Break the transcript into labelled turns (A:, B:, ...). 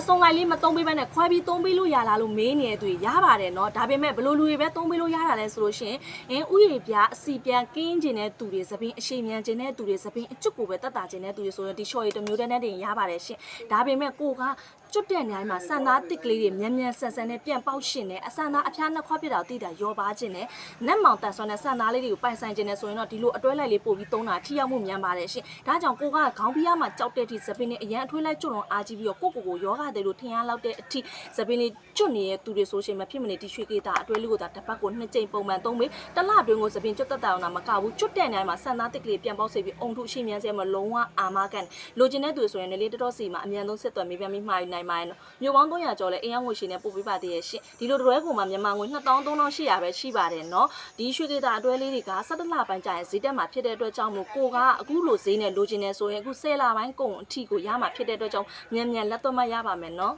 A: စုံလိုက်လေးမသုံးပေးဘဲနဲ့ခွဲပြီးသုံးပေးလို့ရလားလို့မေးနေတဲ့သူရပါတယ်နော်ဒါပေမဲ့ဘလို့လူတွေပဲသုံးပေးလို့ရတာလဲဆိုလို့ရှိရင်ဥယျာဉ်ပြအစီပြန်ကင်းကျင်တဲ့သူတွေသပင်းအရှိမြန်ကျင်တဲ့သူတွေသပင်းအကျွတ်ကိုပဲတက်တာကျင်တဲ့သူတွေဆိုရင်ဒီ short ရီတစ်မျိုးတည်းနဲ့တင်ရပါတယ်ရှင်ဒါပေမဲ့ကိုကကျွတ်တဲ့နေရာမှာစံသားတစ်ကလေးတွေမြန်မြန်ဆန်ဆန်နဲ့ပြန်ပေါက်ရှင်နဲ့အစံသားအဖျားနှစ်ခွပြတာတိတာရောပါခြင်းနဲ့နက်မောင်တန်ဆွမ်းတဲ့စံသားလေးတွေကိုပိုင်ဆိုင်ခြင်းနဲ့ဆိုရင်တော့ဒီလိုအတွဲလိုက်လေးပို့ပြီးသုံးတာထိရောက်မှုမြန်ပါတယ်ရှင်ဒါကြောင့်ကိုကခေါင်းပြားမှာကြောက်တဲ့ထိသပင်းနဲ့အရန်အထွေးလိုက်ကျွတ်လွန်အားကြီးပြီးတော့ကိုယောဂတယ်လို့ထင်ရလောက်တဲ့အထိသပင်းလေးကျွတ်နေတဲ့သူတွေဆိုရှင်မဖြစ်မနေဒီရွှေကေတာအတွဲလေးကိုဒါတစ်ပတ်ကို2ကြိမ်ပုံမှန်သုံးပြီးတစ်လအတွင်းကိုသပင်းကျွတ်တက်တာအောင်တာမကဘူးကျွတ်တဲ့နေရာမှာစံသားတစ်ကလေးပြန်ပေါက်စေပြီးအုံထုရှိမြန်စေမှာလုံးဝအာမကန်လိုချင်တဲ့သူဆိုရင်လည်းတော်တော်စီမှာအမြန်ဆုံးဆက်သွယ်မိပြန်ပြီးမှာယူနိုင်ပါရဲ့နော်မြို့ပေါင်း300ကျော်လဲအင်အားငွေရှင်နဲ့ပို့ပေးပါသေးရဲ့ရှင်ဒီလိုတရွဲကိုမှမြန်မာငွေ23,800ပဲရှိပါတယ်နော်ဒီရွှေကေတာအတွဲလေးတွေက17လပိုင်းကြာရင်ဈေးတက်မှာဖြစ်တဲ့အတွက်ကြောင့်မို့ကိုကအခုလိုဈေးနဲ့လိုချင်နေဆိုရင်အခု10လပိုင်းကုန်အထိကိုရမှာဖြစ်တဲ့အတွက်ကြောင့်မြန်မြန်လက်သွင်းမရပါမယ်နော်